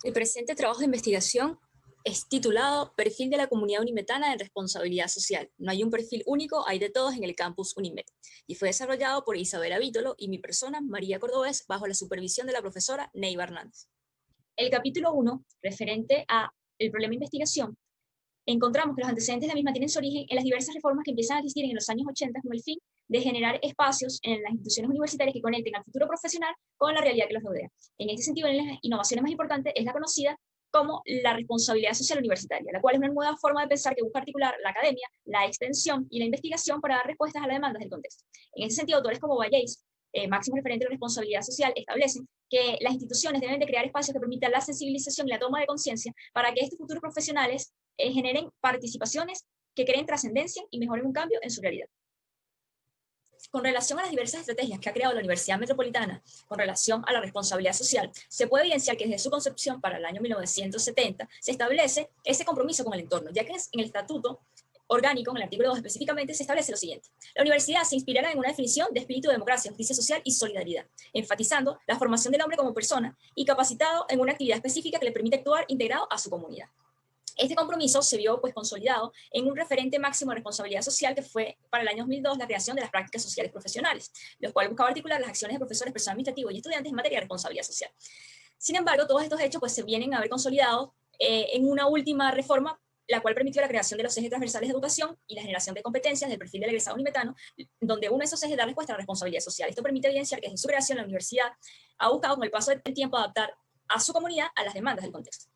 El presente trabajo de investigación es titulado Perfil de la comunidad unimetana en responsabilidad social. No hay un perfil único, hay de todos en el campus Unimet. Y fue desarrollado por Isabela Vítolo y mi persona, María Cordobés, bajo la supervisión de la profesora Neiva Hernández. El capítulo 1, referente a el problema de investigación, encontramos que los antecedentes de la misma tienen su origen en las diversas reformas que empiezan a existir en los años 80 con el fin de generar espacios en las instituciones universitarias que conecten al futuro profesional con la realidad que los rodea. En este sentido, una de las innovaciones más importantes es la conocida como la responsabilidad social universitaria, la cual es una nueva forma de pensar que busca articular la academia, la extensión y la investigación para dar respuestas a las demandas del contexto. En este sentido, autores como Vallés, máximo referente de la responsabilidad social, establecen que las instituciones deben de crear espacios que permitan la sensibilización y la toma de conciencia para que estos futuros profesionales generen participaciones que creen trascendencia y mejoren un cambio en su realidad. Con relación a las diversas estrategias que ha creado la Universidad Metropolitana con relación a la responsabilidad social, se puede evidenciar que desde su concepción para el año 1970 se establece ese compromiso con el entorno, ya que en el estatuto orgánico, en el artículo 2 específicamente, se establece lo siguiente. La universidad se inspirará en una definición de espíritu de democracia, justicia social y solidaridad, enfatizando la formación del hombre como persona y capacitado en una actividad específica que le permite actuar integrado a su comunidad. Este compromiso se vio consolidado en un referente máximo de responsabilidad social que fue para el año 2002 la creación de las prácticas sociales profesionales, los cuales buscaba articular las acciones de profesores, personal administrativo y estudiantes en materia de responsabilidad social. Sin embargo, todos estos hechos se vienen a ver consolidados en una última reforma, la cual permitió la creación de los ejes transversales de educación y la generación de competencias del perfil del egresado unimetano, donde uno de esos ejes da respuesta a la responsabilidad social. Esto permite evidenciar que desde su creación la universidad ha buscado con el paso del tiempo adaptar a su comunidad a las demandas del contexto.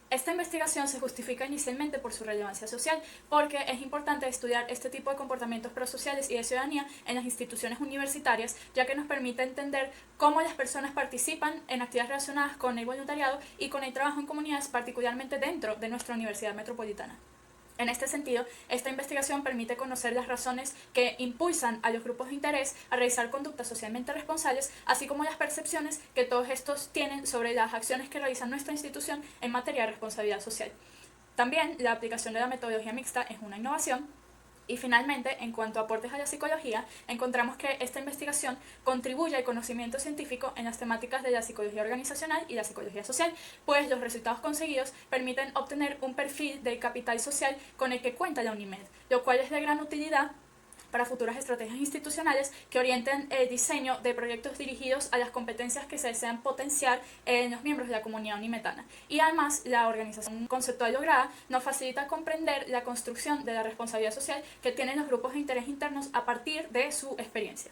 Esta investigación se justifica inicialmente por su relevancia social, porque es importante estudiar este tipo de comportamientos prosociales y de ciudadanía en las instituciones universitarias, ya que nos permite entender cómo las personas participan en actividades relacionadas con el voluntariado y con el trabajo en comunidades, particularmente dentro de nuestra Universidad Metropolitana. En este sentido, esta investigación permite conocer las razones que impulsan a los grupos de interés a realizar conductas socialmente responsables, así como las percepciones que todos estos tienen sobre las acciones que realiza nuestra institución en materia de responsabilidad social. También, la aplicación de la metodología mixta es una innovación. Y finalmente, en cuanto a aportes a la psicología, encontramos que esta investigación contribuye al conocimiento científico en las temáticas de la psicología organizacional y la psicología social, pues los resultados conseguidos permiten obtener un perfil del capital social con el que cuenta la UNIMED, lo cual es de gran utilidad para futuras estrategias institucionales que orienten el diseño de proyectos dirigidos a las competencias que se desean potenciar en los miembros de la comunidad unimetana. Y además, la organización conceptual lograda nos facilita comprender la construcción de la responsabilidad social que tienen los grupos de interés internos a partir de su experiencia.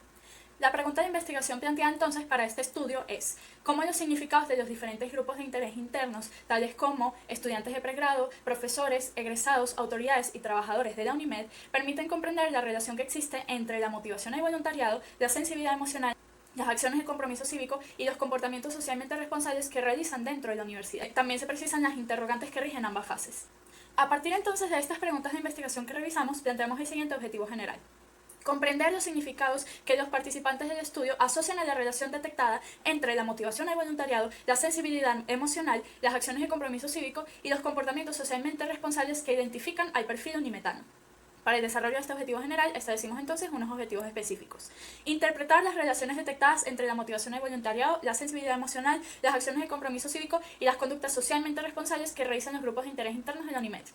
La pregunta de investigación planteada entonces para este estudio es cómo los significados de los diferentes grupos de interés internos, tales como estudiantes de pregrado, profesores, egresados, autoridades y trabajadores de la UNIMED, permiten comprender la relación que existe entre la motivación al voluntariado, la sensibilidad emocional, las acciones de compromiso cívico y los comportamientos socialmente responsables que realizan dentro de la universidad. También se precisan las interrogantes que rigen ambas fases. A partir entonces de estas preguntas de investigación que revisamos, planteamos el siguiente objetivo general: comprender los significados que los participantes del estudio asocian a la relación detectada entre la motivación al voluntariado, la sensibilidad emocional, las acciones de compromiso cívico y los comportamientos socialmente responsables que identifican al perfil unimetano. Para el desarrollo de este objetivo general, establecimos entonces unos objetivos específicos. Interpretar las relaciones detectadas entre la motivación al voluntariado, la sensibilidad emocional, las acciones de compromiso cívico y las conductas socialmente responsables que realizan los grupos de interés internos de la UNIMED.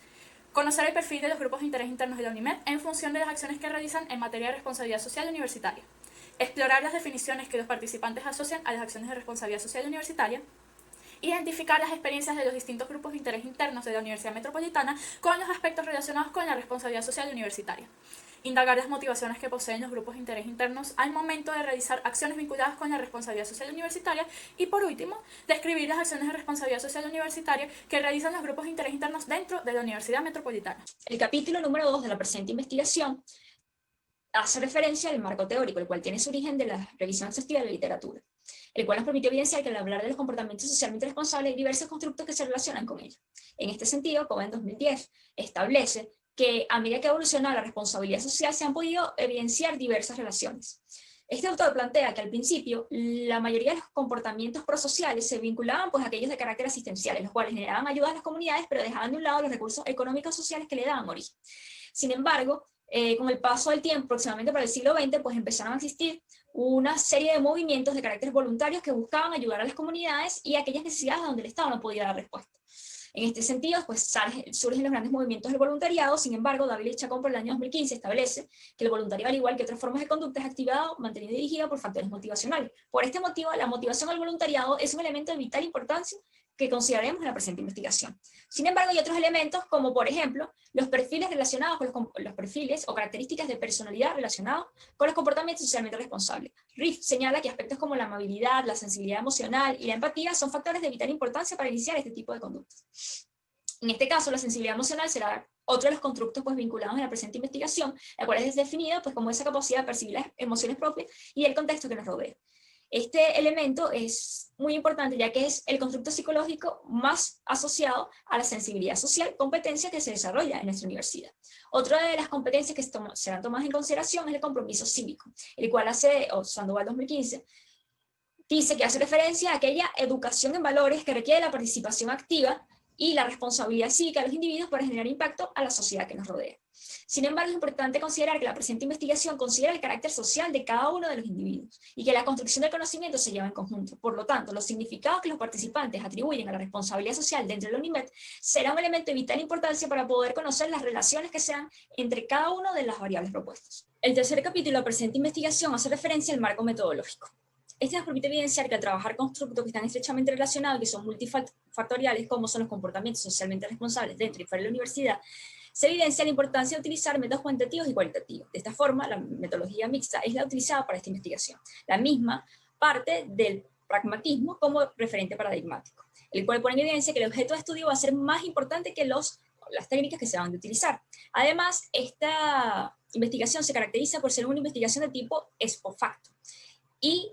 Conocer el perfil de los grupos de interés internos de la UNIMED en función de las acciones que realizan en materia de responsabilidad social universitaria. Explorar las definiciones que los participantes asocian a las acciones de responsabilidad social universitaria. Identificar las experiencias de los distintos grupos de interés internos de la Universidad Metropolitana con los aspectos relacionados con la responsabilidad social universitaria. Indagar las motivaciones que poseen los grupos de interés internos al momento de realizar acciones vinculadas con la responsabilidad social universitaria. Y por último, describir las acciones de responsabilidad social universitaria que realizan los grupos de interés internos dentro de la Universidad Metropolitana. El capítulo número 2 de la presente investigación hace referencia al marco teórico, el cual tiene su origen de la revisión exhaustiva de la literatura, el cual nos permitió evidenciar que al hablar de los comportamientos socialmente responsables hay diversos constructos que se relacionan con ellos. En este sentido, como en 2010 establece que a medida que ha evolucionado la responsabilidad social se han podido evidenciar diversas relaciones. Este autor plantea que al principio la mayoría de los comportamientos prosociales se vinculaban a aquellos de carácter asistencial, los cuales generaban ayuda a las comunidades, pero dejaban de un lado los recursos económicos sociales que le daban origen. Sin embargo, Con el paso del tiempo, aproximadamente para el siglo XX, pues empezaron a existir una serie de movimientos de carácter voluntarios que buscaban ayudar a las comunidades y a aquellas necesidades donde el Estado no podía dar respuesta. En este sentido, pues surgen los grandes movimientos del voluntariado. Sin embargo, David Chacón por el año 2015 establece que el voluntariado, al igual que otras formas de conducta, es activado, mantenido y dirigido por factores motivacionales. Por este motivo, la motivación al voluntariado es un elemento de vital importancia que consideraremos en la presente investigación. Sin embargo, hay otros elementos, como por ejemplo, los perfiles relacionados con los perfiles o características de personalidad relacionados con los comportamientos socialmente responsables. Riff señala que aspectos como la amabilidad, la sensibilidad emocional y la empatía son factores de vital importancia para iniciar este tipo de conductas. En este caso, la sensibilidad emocional será otro de los constructos pues, vinculados en la presente investigación, la cual es definida pues, como esa capacidad de percibir las emociones propias y el contexto que nos rodea. Este elemento es muy importante ya que es el constructo psicológico más asociado a la sensibilidad social, competencia que se desarrolla en nuestra universidad. Otra de las competencias que serán tomadas en consideración es el compromiso cívico, el cual Sandoval 2015 dice que hace referencia a aquella educación en valores que requiere la participación activa y la responsabilidad cívica de los individuos para generar impacto a la sociedad que nos rodea. Sin embargo, es importante considerar que la presente investigación considera el carácter social de cada uno de los individuos y que la construcción del conocimiento se lleva en conjunto. Por lo tanto, los significados que los participantes atribuyen a la responsabilidad social dentro de la UNIMED será un elemento de vital importancia para poder conocer las relaciones que se dan entre cada una de las variables propuestas. El tercer capítulo de la presente investigación hace referencia al marco metodológico. Este nos permite evidenciar que al trabajar constructos que están estrechamente relacionados y que son multifactoriales, como son los comportamientos socialmente responsables dentro y fuera de la universidad, se evidencia la importancia de utilizar métodos cuantitativos y cualitativos. De esta forma, la metodología mixta es la utilizada para esta investigación. La misma parte del pragmatismo como referente paradigmático, el cual pone en evidencia que el objeto de estudio va a ser más importante que las técnicas que se van a utilizar. Además, esta investigación se caracteriza por ser una investigación de tipo ex post facto y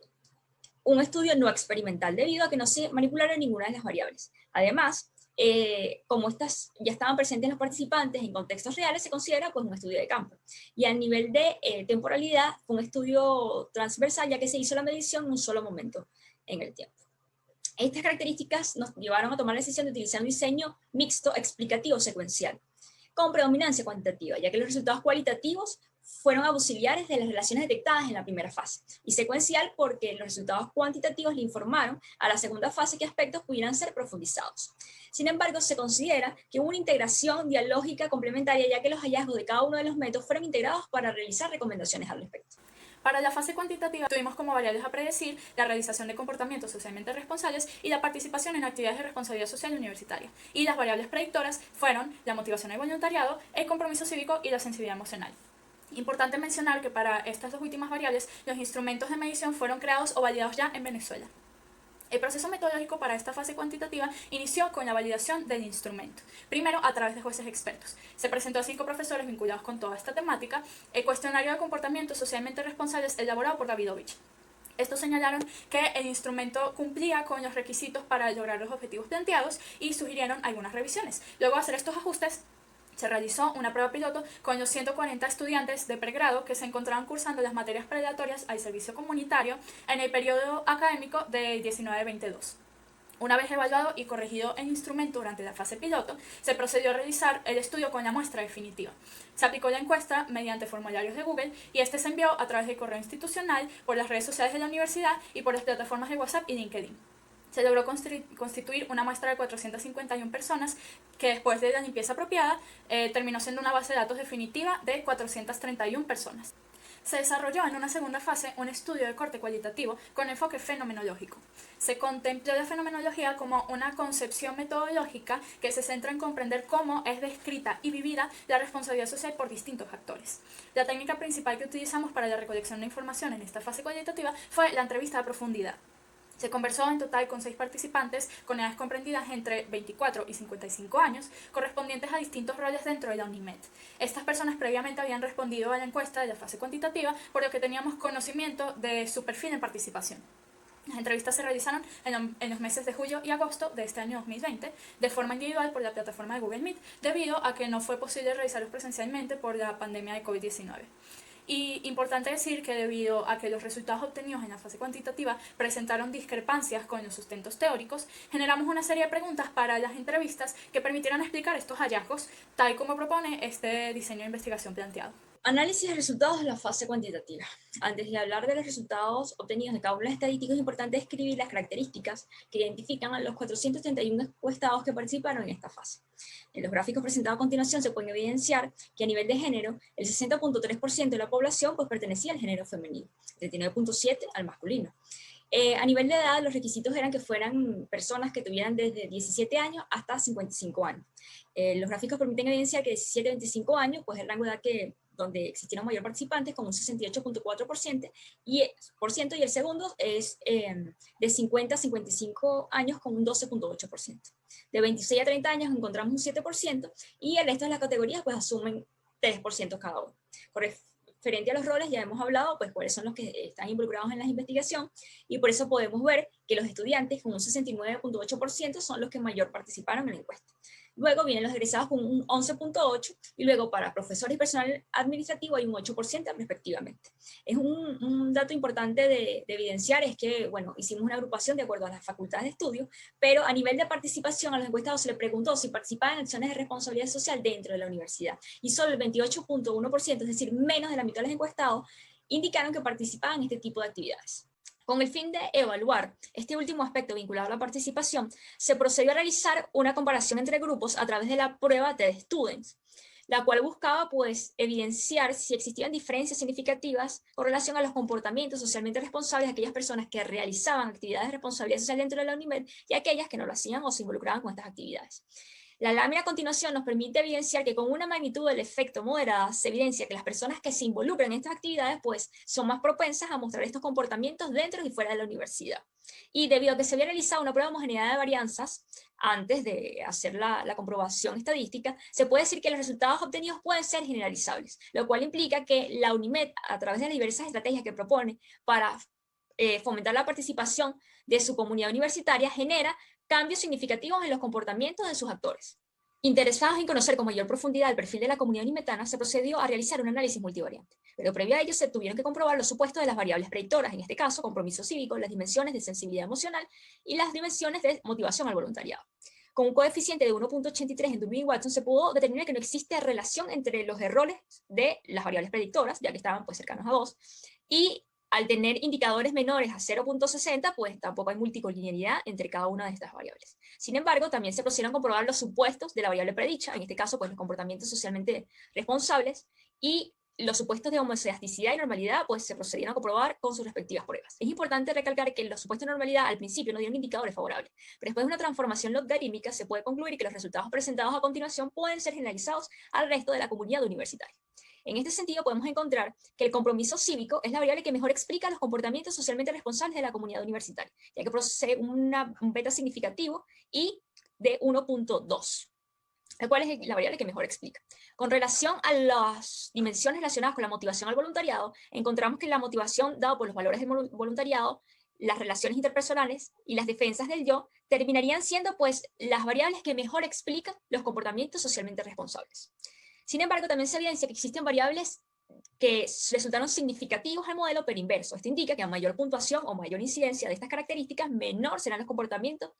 un estudio no experimental, debido a que no se manipularon ninguna de las variables. Además, como estas ya estaban presentes los participantes en contextos reales, se considera pues, un estudio de campo. Y a nivel de temporalidad, fue un estudio transversal, ya que se hizo la medición en un solo momento en el tiempo. Estas características nos llevaron a tomar la decisión de utilizar un diseño mixto explicativo secuencial, con predominancia cuantitativa, ya que los resultados cualitativos fueron auxiliares de las relaciones detectadas en la primera fase, y secuencial porque los resultados cuantitativos le informaron a la segunda fase qué aspectos pudieran ser profundizados. Sin embargo, se considera que hubo una integración dialógica complementaria, ya que los hallazgos de cada uno de los métodos fueron integrados para realizar recomendaciones al respecto. Para la fase cuantitativa tuvimos como variables a predecir la realización de comportamientos socialmente responsables y la participación en actividades de responsabilidad social universitaria. Y las variables predictoras fueron la motivación al voluntariado, el compromiso cívico y la sensibilidad emocional. Importante mencionar que para estas dos últimas variables, los instrumentos de medición fueron creados o validados ya en Venezuela. El proceso metodológico para esta fase cuantitativa inició con la validación del instrumento. Primero, a través de jueces expertos. Se presentó a 5 profesores vinculados con toda esta temática el cuestionario de comportamientos socialmente responsables elaborado por Davidovich. Estos señalaron que el instrumento cumplía con los requisitos para lograr los objetivos planteados y sugirieron algunas revisiones. Luego de hacer estos ajustes, se realizó una prueba piloto con los 140 estudiantes de pregrado que se encontraban cursando las materias preparatorias al servicio comunitario en el periodo académico del 19-22. Una vez evaluado y corregido el instrumento durante la fase piloto, se procedió a realizar el estudio con la muestra definitiva. Se aplicó la encuesta mediante formularios de Google y este se envió a través del correo institucional, por las redes sociales de la universidad y por las plataformas de WhatsApp y LinkedIn. Se logró constituir una muestra de 451 personas que después de la limpieza apropiada terminó siendo una base de datos definitiva de 431 personas. Se desarrolló en una segunda fase un estudio de corte cualitativo con enfoque fenomenológico. Se contempló la fenomenología como una concepción metodológica que se centra en comprender cómo es descrita y vivida la responsabilidad social por distintos actores. La técnica principal que utilizamos para la recolección de información en esta fase cualitativa fue la entrevista a profundidad. Se conversó en total con 6 participantes con edades comprendidas entre 24 y 55 años, correspondientes a distintos roles dentro de la UNIMED. Estas personas previamente habían respondido a la encuesta de la fase cuantitativa, por lo que teníamos conocimiento de su perfil en participación. Las entrevistas se realizaron en los meses de julio y agosto de este año 2020, de forma individual por la plataforma de Google Meet, debido a que no fue posible realizarlos presencialmente por la pandemia de COVID-19. Y importante decir que debido a que los resultados obtenidos en la fase cuantitativa presentaron discrepancias con los sustentos teóricos, generamos una serie de preguntas para las entrevistas que permitieran explicar estos hallazgos, tal como propone este diseño de investigación planteado. Análisis de resultados de la fase cuantitativa. Antes de hablar de los resultados obtenidos de cada uno de los estadísticos, es importante describir las características que identifican a los 431 encuestados que participaron en esta fase. En los gráficos presentados a continuación se pueden evidenciar que a nivel de género, el 60.3% de la población pues, pertenecía al género femenino, el 39.7% al masculino. A nivel de edad, los requisitos eran que fueran personas que tuvieran desde 17 años hasta 55 años. Los gráficos permiten evidenciar que de 17 a 25 años, pues el rango de edad donde existieron mayor participantes, con un 68.4%, y el segundo es de 50 a 55 años, con un 12.8%. De 26 a 30 años encontramos un 7%, y el resto de las categorías pues asumen 3% cada uno. Referente a los roles, ya hemos hablado, pues cuáles son los que están involucrados en la investigación, y por eso podemos ver que los estudiantes con un 69.8% son los que mayor participaron en la encuesta. Luego vienen los egresados con un 11.8%, y luego para profesores y personal administrativo hay un 8% respectivamente. Es un dato importante de evidenciar, es que, bueno, hicimos una agrupación de acuerdo a las facultades de estudio, pero a nivel de participación a los encuestados se les preguntó si participaban en acciones de responsabilidad social dentro de la universidad, y solo el 28.1%, es decir, menos de la mitad de los encuestados, indicaron que participaban en este tipo de actividades. Con el fin de evaluar este último aspecto vinculado a la participación, se procedió a realizar una comparación entre grupos a través de la prueba TED Students, la cual buscaba pues evidenciar si existían diferencias significativas con relación a los comportamientos socialmente responsables de aquellas personas que realizaban actividades de responsabilidad social dentro de la UNIMED y aquellas que no lo hacían o se involucraban con estas actividades. La lámina a continuación nos permite evidenciar que con una magnitud del efecto moderada se evidencia que las personas que se involucran en estas actividades pues son más propensas a mostrar estos comportamientos dentro y fuera de la universidad. Y debido a que se había realizado una prueba de homogeneidad de varianzas antes de hacer la comprobación estadística, se puede decir que los resultados obtenidos pueden ser generalizables, lo cual implica que la UNIMED, a través de las diversas estrategias que propone para fomentar la participación de su comunidad universitaria, genera cambios significativos en los comportamientos de sus actores. Interesados en conocer con mayor profundidad el perfil de la comunidad unimetana, se procedió a realizar un análisis multivariante, pero previo a ello se tuvieron que comprobar los supuestos de las variables predictoras, en este caso compromiso cívico, las dimensiones de sensibilidad emocional y las dimensiones de motivación al voluntariado. Con un coeficiente de 1.83 en Durbin y Watson se pudo determinar que no existe relación entre los errores de las variables predictoras, ya que estaban pues cercanos a 2, y al tener indicadores menores a 0.60, pues tampoco hay multicoliniaridad entre cada una de estas variables. Sin embargo, también se procedieron a comprobar los supuestos de la variable predicha, en este caso, pues los comportamientos socialmente responsables, y los supuestos de homoceasticidad y normalidad, pues se procedieron a comprobar con sus respectivas pruebas. Es importante recalcar que los supuestos de normalidad al principio no dieron indicadores favorables, pero después de una transformación logarítmica se puede concluir que los resultados presentados a continuación pueden ser generalizados al resto de la comunidad universitaria. En este sentido, podemos encontrar que el compromiso cívico es la variable que mejor explica los comportamientos socialmente responsables de la comunidad universitaria, ya que posee un beta significativo y de 1.2, la cual es la variable que mejor explica. Con relación a las dimensiones relacionadas con la motivación al voluntariado, encontramos que la motivación dada por los valores del voluntariado, las relaciones interpersonales y las defensas del yo terminarían siendo pues las variables que mejor explican los comportamientos socialmente responsables. Sin embargo, también se evidencia que existen variables que resultaron significativos al modelo, pero inverso. Esto indica que a mayor puntuación o mayor incidencia de estas características, menor serán los comportamientos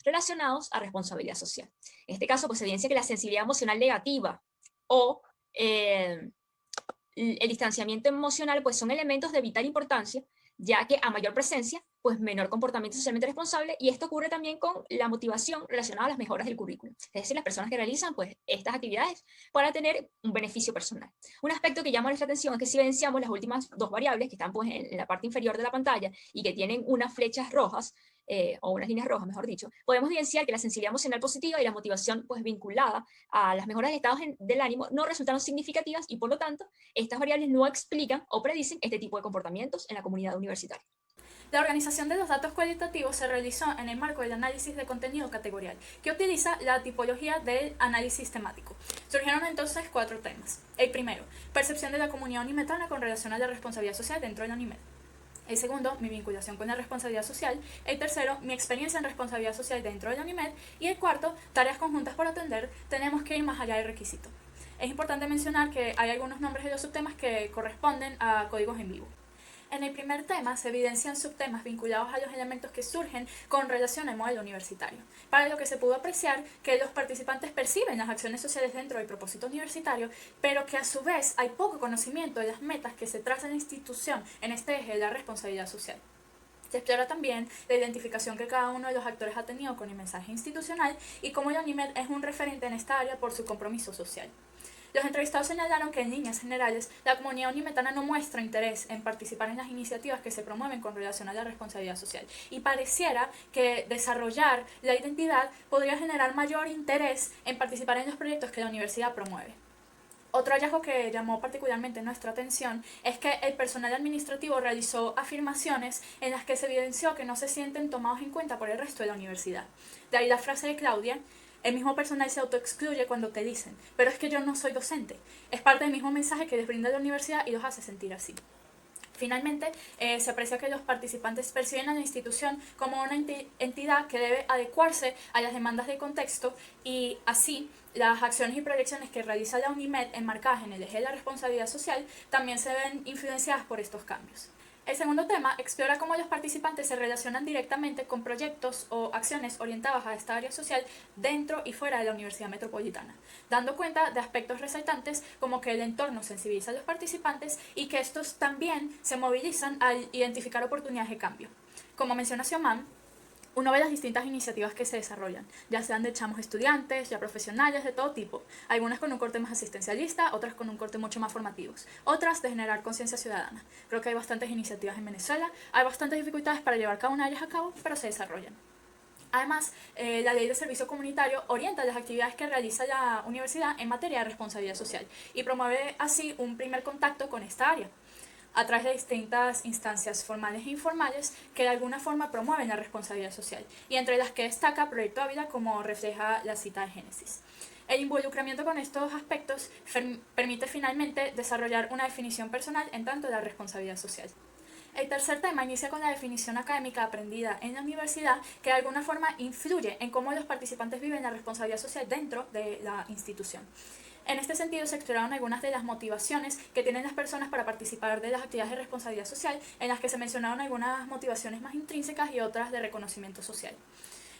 relacionados a responsabilidad social. En este caso, pues se evidencia que la sensibilidad emocional negativa o el distanciamiento emocional pues son elementos de vital importancia, ya que a mayor presencia, pues menor comportamiento socialmente responsable, y esto ocurre también con la motivación relacionada a las mejoras del currículum, es decir, las personas que realizan pues estas actividades para tener un beneficio personal. Un aspecto que llama nuestra atención es que si evidenciamos las últimas dos variables que están pues en la parte inferior de la pantalla y que tienen unas flechas rojas, o unas líneas rojas, mejor dicho, podemos evidenciar que la sensibilidad emocional positiva y la motivación pues vinculada a las mejoras de estados del ánimo no resultaron significativas, y por lo tanto estas variables no explican o predicen este tipo de comportamientos en la comunidad universitaria. La organización de los datos cualitativos se realizó en el marco del análisis de contenido categorial, que utiliza la tipología del análisis temático. Surgieron entonces 4 temas. El primero, percepción de la comunidad unimetana con relación a la responsabilidad social dentro de la UNIMED. El segundo, mi vinculación con la responsabilidad social. El tercero, mi experiencia en responsabilidad social dentro de la UNIMED. Y el cuarto, tareas conjuntas por atender. Tenemos que ir más allá del requisito. Es importante mencionar que hay algunos nombres de los subtemas que corresponden a códigos en vivo. En el primer tema se evidencian subtemas vinculados a los elementos que surgen con relación al modelo universitario, para lo que se pudo apreciar que los participantes perciben las acciones sociales dentro del propósito universitario, pero que a su vez hay poco conocimiento de las metas que se traza en la institución en este eje de la responsabilidad social. Se explora también la identificación que cada uno de los actores ha tenido con el mensaje institucional y cómo la UNIMED es un referente en esta área por su compromiso social. Los entrevistados señalaron que en líneas generales la comunidad unimetana no muestra interés en participar en las iniciativas que se promueven con relación a la responsabilidad social y pareciera que desarrollar la identidad podría generar mayor interés en participar en los proyectos que la universidad promueve. Otro hallazgo que llamó particularmente nuestra atención es que el personal administrativo realizó afirmaciones en las que se evidenció que no se sienten tomados en cuenta por el resto de la universidad. De ahí la frase de Claudia: el mismo personal se autoexcluye cuando te dicen, pero es que yo no soy docente. Es parte del mismo mensaje que les brinda la universidad y los hace sentir así. Finalmente, se aprecia que los participantes perciben a la institución como una entidad que debe adecuarse a las demandas de contexto y así las acciones y proyecciones que realiza la UNIMED enmarcadas en el eje de la responsabilidad social también se ven influenciadas por estos cambios. El segundo tema explora cómo los participantes se relacionan directamente con proyectos o acciones orientadas a esta área social dentro y fuera de la Universidad Metropolitana, dando cuenta de aspectos resaltantes como que el entorno sensibiliza a los participantes y que estos también se movilizan al identificar oportunidades de cambio. Como menciona Xiomán, uno ve las distintas iniciativas que se desarrollan, ya sean de chamos estudiantes, ya profesionales, de todo tipo, algunas con un corte más asistencialista, otras con un corte mucho más formativos, otras de generar conciencia ciudadana. Creo que hay bastantes iniciativas en Venezuela, hay bastantes dificultades para llevar cada una de ellas a cabo, pero se desarrollan. Además, la Ley de Servicio Comunitario orienta las actividades que realiza la universidad en materia de responsabilidad social y promueve así un primer contacto con esta área a través de distintas instancias formales e informales que de alguna forma promueven la responsabilidad social, y entre las que destaca Proyecto Ávila, como refleja la cita de Génesis. El involucramiento con estos aspectos permite finalmente desarrollar una definición personal en tanto de la responsabilidad social. El tercer tema inicia con la definición académica aprendida en la universidad que de alguna forma influye en cómo los participantes viven la responsabilidad social dentro de la institución. En este sentido, se exploraron algunas de las motivaciones que tienen las personas para participar de las actividades de responsabilidad social, en las que se mencionaron algunas motivaciones más intrínsecas y otras de reconocimiento social.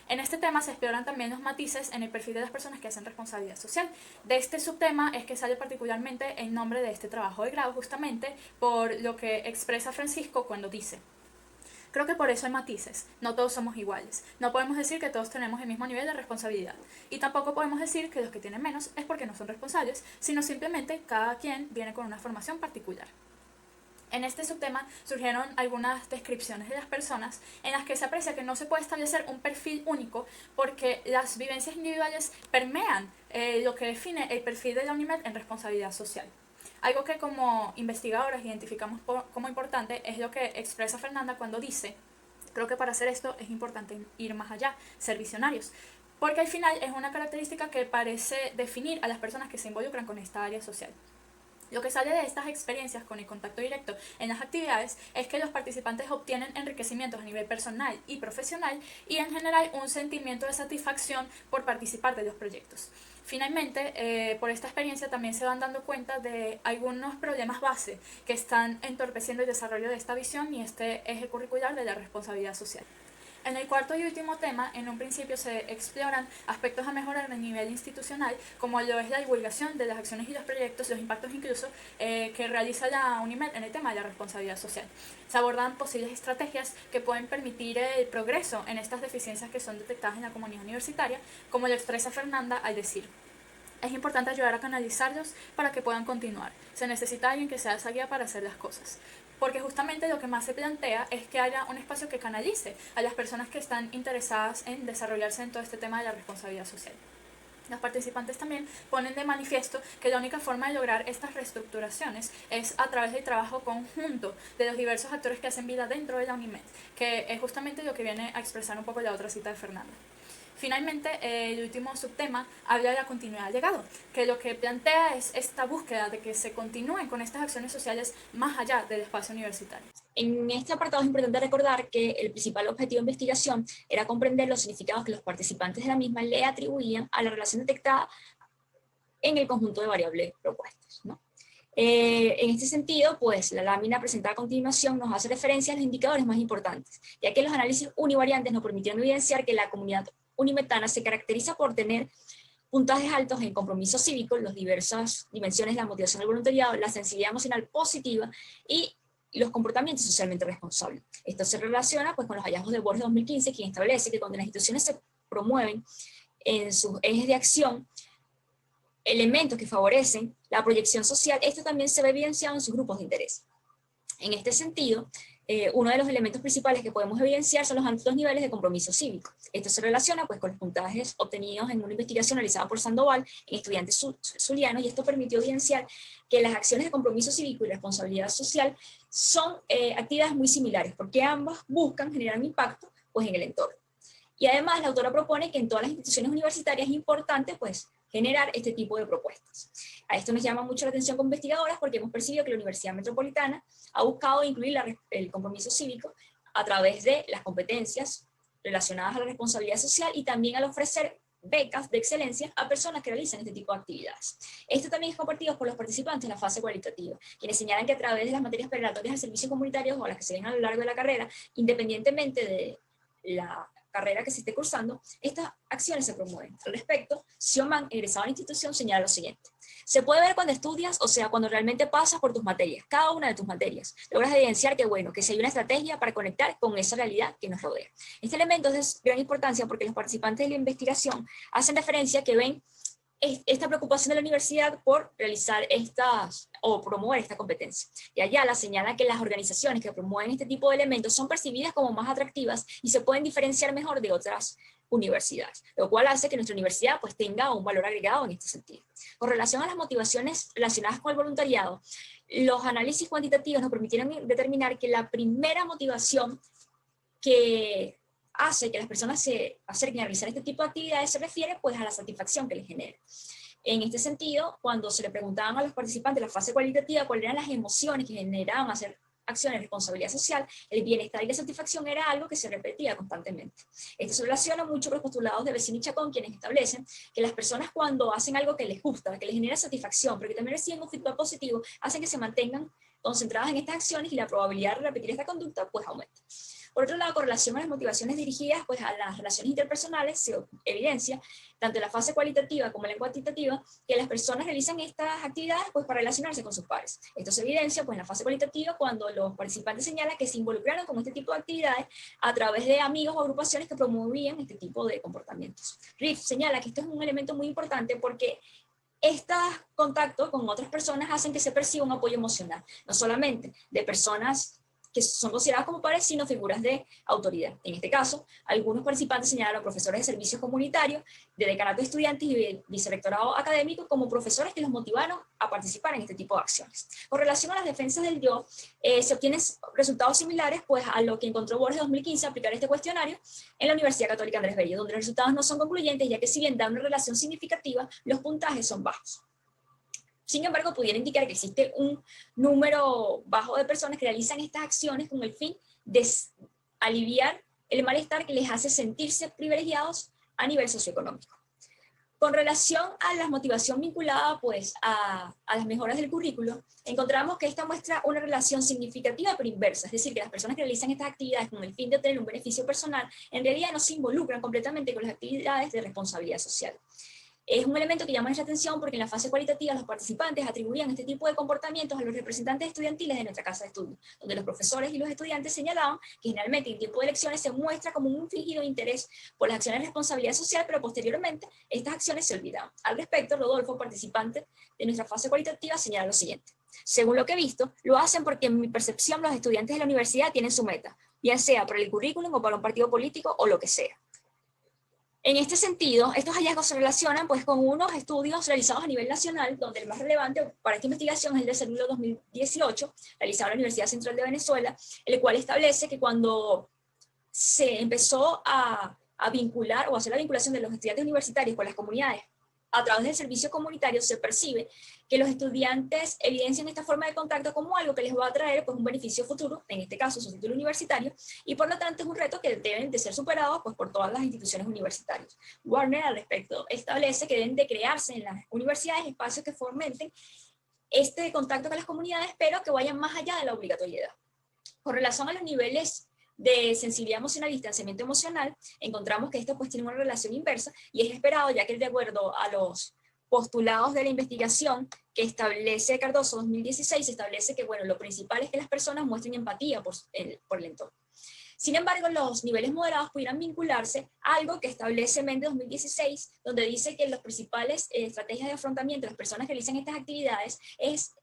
En este tema se exploran también los matices en el perfil de las personas que hacen responsabilidad social. De este subtema es que sale particularmente el nombre de este trabajo de grado, justamente por lo que expresa Francisco cuando dice: creo que por eso hay matices, no todos somos iguales. No podemos decir que todos tenemos el mismo nivel de responsabilidad. Y tampoco podemos decir que los que tienen menos es porque no son responsables, sino simplemente cada quien viene con una formación particular. En este subtema surgieron algunas descripciones de las personas en las que se aprecia que no se puede establecer un perfil único porque las vivencias individuales permean lo que define el perfil de la UNIMED en responsabilidad social. Algo que como investigadoras identificamos como importante es lo que expresa Fernanda cuando dice: creo que para hacer esto es importante ir más allá, ser visionarios, porque al final es una característica que parece definir a las personas que se involucran con esta área social. Lo que sale de estas experiencias con el contacto directo en las actividades es que los participantes obtienen enriquecimientos a nivel personal y profesional y en general un sentimiento de satisfacción por participar de los proyectos. Finalmente, por esta experiencia también se van dando cuenta de algunos problemas base que están entorpeciendo el desarrollo de esta visión y este eje curricular de la responsabilidad social. En el cuarto y último tema, en un principio se exploran aspectos a mejorar a nivel institucional, como lo es la divulgación de las acciones y los proyectos, los impactos incluso, que realiza la UNIMED en el tema de la responsabilidad social. Se abordan posibles estrategias que pueden permitir el progreso en estas deficiencias que son detectadas en la comunidad universitaria, como lo expresa Fernanda al decir: es importante ayudar a canalizarlos para que puedan continuar. Se necesita alguien que sea esa guía para hacer las cosas. Porque justamente lo que más se plantea es que haya un espacio que canalice a las personas que están interesadas en desarrollarse en todo este tema de la responsabilidad social. Los participantes también ponen de manifiesto que la única forma de lograr estas reestructuraciones es a través del trabajo conjunto de los diversos actores que hacen vida dentro de la UNIMED, que es justamente lo que viene a expresar un poco la otra cita de Fernanda. Finalmente, el último subtema habla de la continuidad del legado, que lo que plantea es esta búsqueda de que se continúen con estas acciones sociales más allá del espacio universitario. En este apartado es importante recordar que el principal objetivo de investigación era comprender los significados que los participantes de la misma le atribuían a la relación detectada en el conjunto de variables propuestas, ¿no? En este sentido, pues la lámina presentada a continuación nos hace referencia a los indicadores más importantes, ya que los análisis univariantes nos permitieron evidenciar que la comunidad unimetana se caracteriza por tener puntajes altos en compromiso cívico, las diversas dimensiones de la motivación del voluntariado, la sensibilidad emocional positiva y los comportamientos socialmente responsables. Esto se relaciona pues, con los hallazgos de Borges 2015, quien establece que cuando las instituciones se promueven en sus ejes de acción elementos que favorecen la proyección social, esto también se ve evidenciado en sus grupos de interés. En este sentido, uno de los elementos principales que podemos evidenciar son los altos niveles de compromiso cívico. Esto se relaciona pues, con los puntajes obtenidos en una investigación realizada por Sandoval en estudiantes zulianos, y esto permitió evidenciar que las acciones de compromiso cívico y responsabilidad social son actividades muy similares, porque ambas buscan generar un impacto pues, en el entorno. Y además la autora propone que en todas las instituciones universitarias es importante pues, generar este tipo de propuestas. A esto nos llama mucho la atención como investigadoras porque hemos percibido que la Universidad Metropolitana ha buscado incluir el compromiso cívico a través de las competencias relacionadas a la responsabilidad social y también al ofrecer becas de excelencia a personas que realizan este tipo de actividades. Esto también es compartido por los participantes en la fase cualitativa, quienes señalan que a través de las materias preparatorias de servicios comunitarios o las que se ven a lo largo de la carrera, independientemente de la carrera que se esté cursando, estas acciones se promueven. Al respecto, Sioman, egresado a la institución, señala lo siguiente: se puede ver cuando estudias, o sea, cuando realmente pasas por tus materias, cada una de tus materias, logras evidenciar que, bueno, que si hay una estrategia para conectar con esa realidad que nos rodea. Este elemento es de gran importancia porque los participantes de la investigación hacen referencia a que ven esta preocupación de la universidad por realizar estas o promover esta competencia. Y Ayala señala que las organizaciones que promueven este tipo de elementos son percibidas como más atractivas y se pueden diferenciar mejor de otras universidades, lo cual hace que nuestra universidad pues, tenga un valor agregado en este sentido. Con relación a las motivaciones relacionadas con el voluntariado, los análisis cuantitativos nos permitieron determinar que la primera motivación que hace que las personas se acerquen a realizar este tipo de actividades se refiere pues a la satisfacción que les genera. En este sentido, cuando se le preguntaban a los participantes de la fase cualitativa cuáles eran las emociones que generaban hacer acciones de responsabilidad social, el bienestar y la satisfacción era algo que se repetía constantemente. Esto se relaciona mucho con los postulados de Vecino y Chacón, quienes establecen que las personas cuando hacen algo que les gusta, que les genera satisfacción, pero que también reciben un feedback positivo, hacen que se mantengan concentradas en estas acciones y la probabilidad de repetir esta conducta pues aumenta. Por otro lado, con relación a las motivaciones dirigidas pues, a las relaciones interpersonales, se evidencia, tanto en la fase cualitativa como en la cuantitativa, que las personas realizan estas actividades pues, para relacionarse con sus pares. Esto se evidencia pues, en la fase cualitativa cuando los participantes señalan que se involucraron con este tipo de actividades a través de amigos o agrupaciones que promovían este tipo de comportamientos. Riff señala que esto es un elemento muy importante porque estos contactos con otras personas hacen que se perciba un apoyo emocional, no solamente de personas que son consideradas como pares, sino figuras de autoridad. En este caso, algunos participantes señalaron a profesores de servicios comunitarios, de decanato de estudiantes y de vicerrectorado académico como profesores que los motivaron a participar en este tipo de acciones. Con relación a las defensas del yo, se obtienen resultados similares pues, a lo que encontró Borges en 2015 aplicar este cuestionario en la Universidad Católica Andrés Bello, donde los resultados no son concluyentes, ya que si bien dan una relación significativa, los puntajes son bajos. Sin embargo, pudiera indicar que existe un número bajo de personas que realizan estas acciones con el fin de aliviar el malestar que les hace sentirse privilegiados a nivel socioeconómico. Con relación a la motivación vinculada pues, a las mejoras del currículo, encontramos que esta muestra una relación significativa pero inversa, es decir, que las personas que realizan estas actividades con el fin de obtener un beneficio personal, en realidad no se involucran completamente con las actividades de responsabilidad social. Es un elemento que llama nuestra atención porque en la fase cualitativa los participantes atribuían este tipo de comportamientos a los representantes estudiantiles de nuestra casa de estudio, donde los profesores y los estudiantes señalaban que generalmente en tiempo de elecciones se muestra como un fingido interés por las acciones de responsabilidad social, pero posteriormente estas acciones se olvidaban. Al respecto, Rodolfo, participante de nuestra fase cualitativa, señala lo siguiente: según lo que he visto, lo hacen porque en mi percepción los estudiantes de la universidad tienen su meta, bien sea para el currículum o para un partido político o lo que sea. En este sentido, estos hallazgos se relacionan pues, con unos estudios realizados a nivel nacional, donde el más relevante para esta investigación es el de CERNILO 2018, realizado en la Universidad Central de Venezuela, el cual establece que cuando se empezó a vincular o hacer la vinculación de los estudiantes universitarios con las comunidades a través del servicio comunitario, se percibe que los estudiantes evidencian esta forma de contacto como algo que les va a traer pues, un beneficio futuro, en este caso su título universitario, y por lo tanto es un reto que deben de ser superados pues, por todas las instituciones universitarias. Warner al respecto establece que deben de crearse en las universidades espacios que fomenten este contacto con las comunidades, pero que vayan más allá de la obligatoriedad. Con relación a los niveles de sensibilidad emocional y distanciamiento emocional, encontramos que esto pues tiene una relación inversa y es esperado, ya que de acuerdo a los postulados de la investigación que establece Cardoso 2016, establece que bueno, lo principal es que las personas muestren empatía por el entorno. Sin embargo, los niveles moderados pudieran vincularse a algo que establece Méndez 2016, donde dice que las principales estrategias de afrontamiento de las personas que realizan estas actividades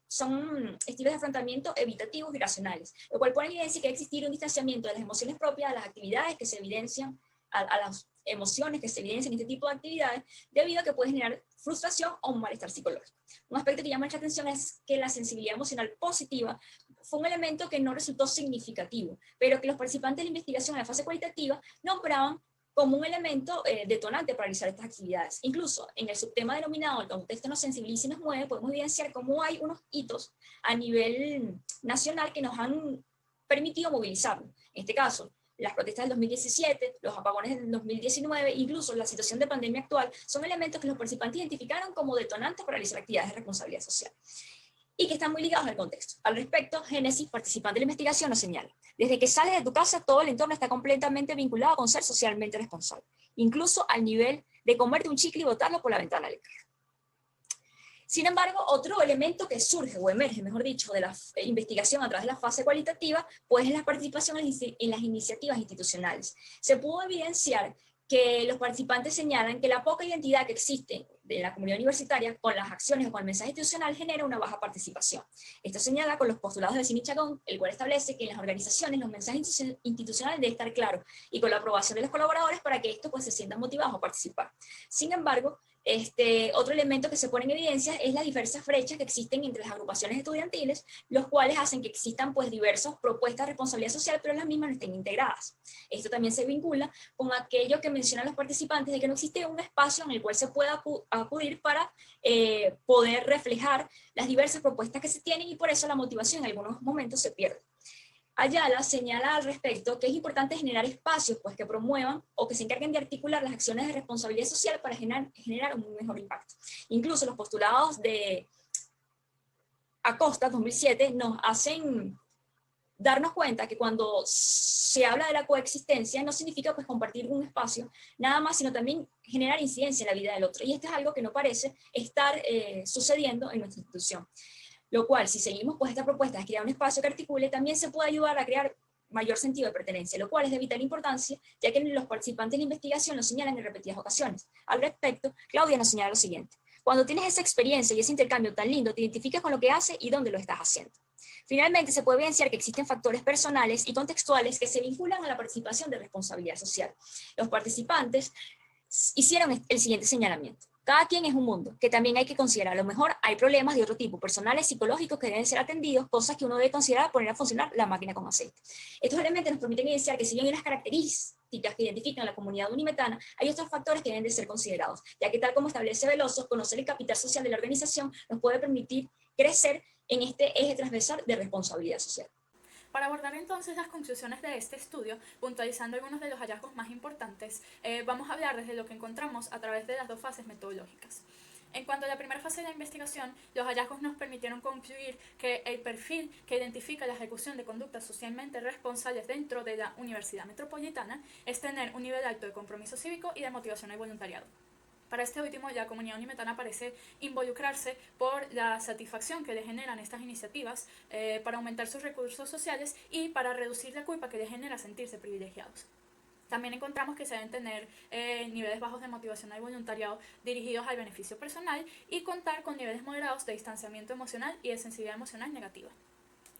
son estilos de afrontamiento evitativos y racionales, lo cual pone en evidencia que debe existir un distanciamiento de las emociones propias a las actividades que se evidencian, a las emociones que se evidencian en este tipo de actividades, debido a que puede generar frustración o un malestar psicológico. Un aspecto que llama mucha atención es que la sensibilidad emocional positiva fue un elemento que no resultó significativo, pero que los participantes de la investigación en la fase cualitativa nombraban como un elemento detonante para realizar estas actividades. Incluso en el subtema denominado "El contexto nos sensibiliza y nos mueve", podemos evidenciar cómo hay unos hitos a nivel nacional que nos han permitido movilizarnos. En este caso, las protestas del 2017, los apagones del 2019, incluso la situación de pandemia actual, son elementos que los participantes identificaron como detonantes para realizar actividades de responsabilidad social y que están muy ligados al contexto. Al respecto, Génesis, participante de la investigación, nos señala: desde que sales de tu casa, todo el entorno está completamente vinculado con ser socialmente responsable, incluso al nivel de comerte un chicle y botarlo por la ventana del carro. Sin embargo, otro elemento que surge, o emerge, mejor dicho, de la investigación a través de la fase cualitativa, pues es la participación en las iniciativas institucionales. Se pudo evidenciar que los participantes señalan que la poca identidad que existe de la comunidad universitaria con las acciones o con el mensaje institucional genera una baja participación. Esto señala con los postulados de Cini Chacón, el cual establece que en las organizaciones los mensajes institucionales deben estar claros y con la aprobación de los colaboradores para que estos pues, se sientan motivados a participar. Sin embargo, otro elemento que se pone en evidencia es las diversas brechas que existen entre las agrupaciones estudiantiles, los cuales hacen que existan pues diversas propuestas de responsabilidad social, pero las mismas no estén integradas. Esto también se vincula con aquello que mencionan los participantes de que no existe un espacio en el cual se pueda acudir para poder reflejar las diversas propuestas que se tienen, y por eso la motivación en algunos momentos se pierde. Ayala señala al respecto que es importante generar espacios pues, que promuevan o que se encarguen de articular las acciones de responsabilidad social para generar un mejor impacto. Incluso los postulados de Acosta 2007 nos hacen darnos cuenta que cuando se habla de la coexistencia no significa pues, compartir un espacio nada más, sino también generar incidencia en la vida del otro. Y esto es algo que no parece estar sucediendo en nuestra institución. Lo cual, si seguimos pues esta propuesta de crear un espacio que articule, también se puede ayudar a crear mayor sentido de pertenencia, lo cual es de vital importancia, ya que los participantes de la investigación lo señalan en repetidas ocasiones. Al respecto, Claudia nos señala lo siguiente: cuando tienes esa experiencia y ese intercambio tan lindo, te identificas con lo que hace y dónde lo estás haciendo. Finalmente, se puede evidenciar que existen factores personales y contextuales que se vinculan a la participación de responsabilidad social. Los participantes hicieron el siguiente señalamiento: cada quien es un mundo, que también hay que considerar. A lo mejor hay problemas de otro tipo, personales, psicológicos, que deben ser atendidos, cosas que uno debe considerar poner a funcionar la máquina con aceite. Estos elementos nos permiten evidenciar que si bien hay unas características que identifican a la comunidad unimetana, hay otros factores que deben de ser considerados, ya que tal como establece Veloso, conocer el capital social de la organización nos puede permitir crecer en este eje transversal de responsabilidad social. Para abordar entonces las conclusiones de este estudio, puntualizando algunos de los hallazgos más importantes, vamos a hablar desde lo que encontramos a través de las dos fases metodológicas. En cuanto a la primera fase de la investigación, los hallazgos nos permitieron concluir que el perfil que identifica la ejecución de conductas socialmente responsables dentro de la Universidad Metropolitana es tener un nivel alto de compromiso cívico y de motivación al voluntariado. Para este último, la comunidad unimetana parece involucrarse por la satisfacción que le generan estas iniciativas para aumentar sus recursos sociales y para reducir la culpa que le genera sentirse privilegiados. También encontramos que se deben tener niveles bajos de motivación al voluntariado dirigidos al beneficio personal y contar con niveles moderados de distanciamiento emocional y de sensibilidad emocional negativa.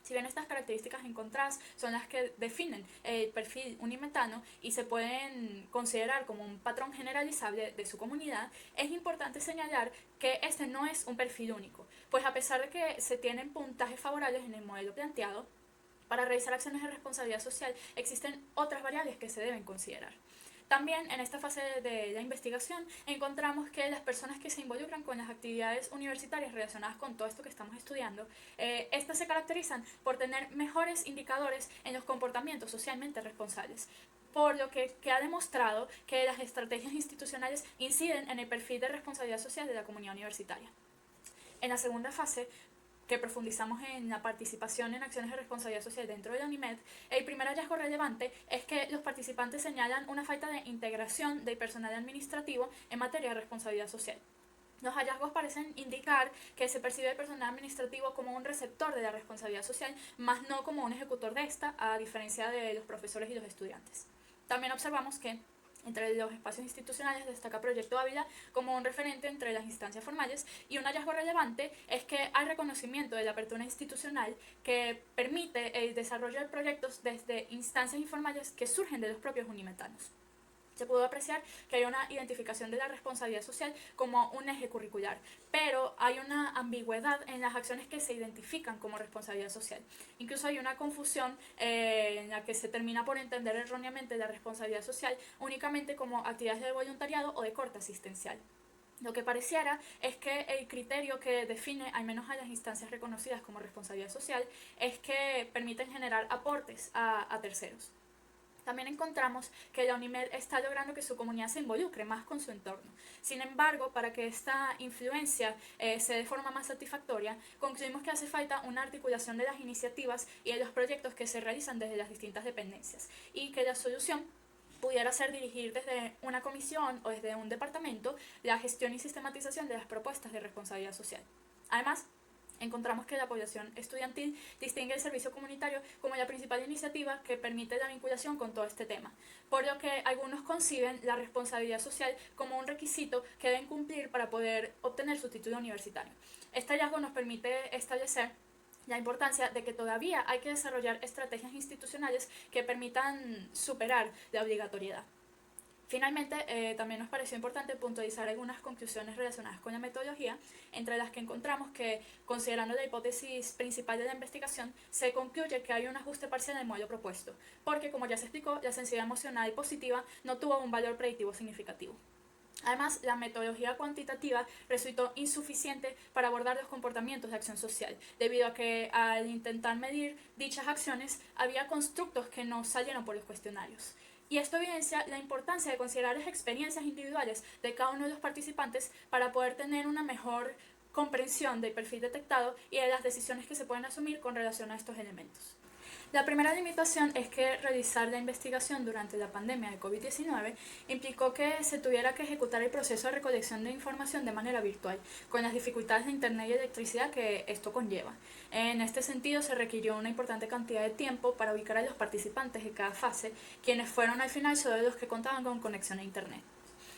Si bien estas características encontradas son las que definen el perfil unimetano y se pueden considerar como un patrón generalizable de su comunidad, es importante señalar que este no es un perfil único, pues a pesar de que se tienen puntajes favorables en el modelo planteado, para realizar acciones de responsabilidad social existen otras variables que se deben considerar. También en esta fase de la investigación encontramos que las personas que se involucran con las actividades universitarias relacionadas con todo esto que estamos estudiando, estas se caracterizan por tener mejores indicadores en los comportamientos socialmente responsables, por lo que ha demostrado que las estrategias institucionales inciden en el perfil de responsabilidad social de la comunidad universitaria. En la segunda fase, que profundizamos en la participación en acciones de responsabilidad social dentro de la UNIMED, el primer hallazgo relevante es que los participantes señalan una falta de integración del personal administrativo en materia de responsabilidad social. Los hallazgos parecen indicar que se percibe el personal administrativo como un receptor de la responsabilidad social, más no como un ejecutor de esta, a diferencia de los profesores y los estudiantes. También observamos que entre los espacios institucionales destaca Proyecto Ávila como un referente entre las instancias formales, y un hallazgo relevante es que hay reconocimiento de la apertura institucional que permite el desarrollo de proyectos desde instancias informales que surgen de los propios unimetanos. Se pudo apreciar que hay una identificación de la responsabilidad social como un eje curricular, pero hay una ambigüedad en las acciones que se identifican como responsabilidad social. Incluso hay una confusión en la que se termina por entender erróneamente la responsabilidad social únicamente como actividades de voluntariado o de corte asistencial. Lo que pareciera es que el criterio que define, al menos a las instancias reconocidas como responsabilidad social, es que permiten generar aportes a terceros. También encontramos que la UNIMED está logrando que su comunidad se involucre más con su entorno. Sin embargo, para que esta influencia se dé de forma más satisfactoria, concluimos que hace falta una articulación de las iniciativas y de los proyectos que se realizan desde las distintas dependencias, y que la solución pudiera ser dirigir desde una comisión o desde un departamento la gestión y sistematización de las propuestas de responsabilidad social. Además, encontramos que la población estudiantil distingue el servicio comunitario como la principal iniciativa que permite la vinculación con todo este tema, por lo que algunos conciben la responsabilidad social como un requisito que deben cumplir para poder obtener su título universitario. Este hallazgo nos permite establecer la importancia de que todavía hay que desarrollar estrategias institucionales que permitan superar la obligatoriedad. Finalmente, también nos pareció importante puntualizar algunas conclusiones relacionadas con la metodología, entre las que encontramos que, considerando la hipótesis principal de la investigación, se concluye que hay un ajuste parcial en el modelo propuesto, porque, como ya se explicó, la sensibilidad emocional positiva no tuvo un valor predictivo significativo. Además, la metodología cuantitativa resultó insuficiente para abordar los comportamientos de acción social, debido a que al intentar medir dichas acciones había constructos que no salieron por los cuestionarios. Y esto evidencia la importancia de considerar las experiencias individuales de cada uno de los participantes para poder tener una mejor comprensión del perfil detectado y de las decisiones que se pueden asumir con relación a estos elementos. La primera limitación es que realizar la investigación durante la pandemia de COVID-19 implicó que se tuviera que ejecutar el proceso de recolección de información de manera virtual, con las dificultades de internet y electricidad que esto conlleva. En este sentido, se requirió una importante cantidad de tiempo para ubicar a los participantes de cada fase, quienes fueron al final solo los que contaban con conexión a internet.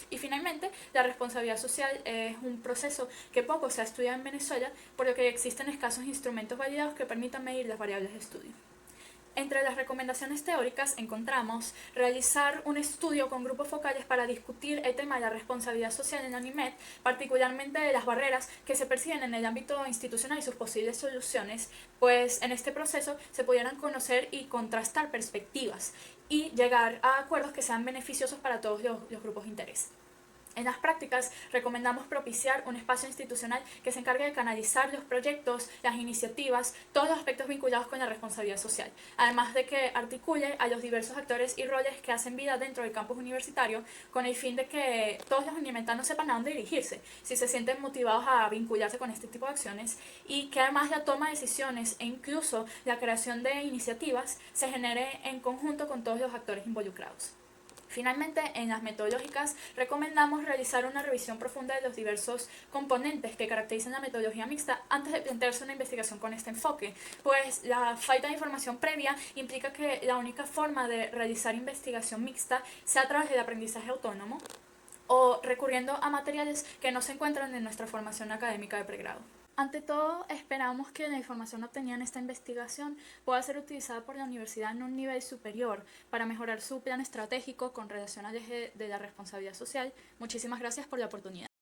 Y finalmente, la responsabilidad social es un proceso que poco se ha estudiado en Venezuela, por lo que existen escasos instrumentos validados que permitan medir las variables de estudio. Entre las recomendaciones teóricas encontramos realizar un estudio con grupos focales para discutir el tema de la responsabilidad social en la UNIMED, particularmente de las barreras que se perciben en el ámbito institucional y sus posibles soluciones, pues en este proceso se pudieran conocer y contrastar perspectivas y llegar a acuerdos que sean beneficiosos para todos los grupos de interés. En las prácticas, recomendamos propiciar un espacio institucional que se encargue de canalizar los proyectos, las iniciativas, todos los aspectos vinculados con la responsabilidad social, además de que articule a los diversos actores y roles que hacen vida dentro del campus universitario, con el fin de que todos los unimetanos sepan a dónde dirigirse, si se sienten motivados a vincularse con este tipo de acciones, y que además la toma de decisiones e incluso la creación de iniciativas se genere en conjunto con todos los actores involucrados. Finalmente, en las metodológicas, recomendamos realizar una revisión profunda de los diversos componentes que caracterizan la metodología mixta antes de plantearse una investigación con este enfoque, pues la falta de información previa implica que la única forma de realizar investigación mixta sea a través del aprendizaje autónomo o recurriendo a materiales que no se encuentran en nuestra formación académica de pregrado. Ante todo, esperamos que la información obtenida en esta investigación pueda ser utilizada por la universidad en un nivel superior para mejorar su plan estratégico con relación al eje de la responsabilidad social. Muchísimas gracias por la oportunidad.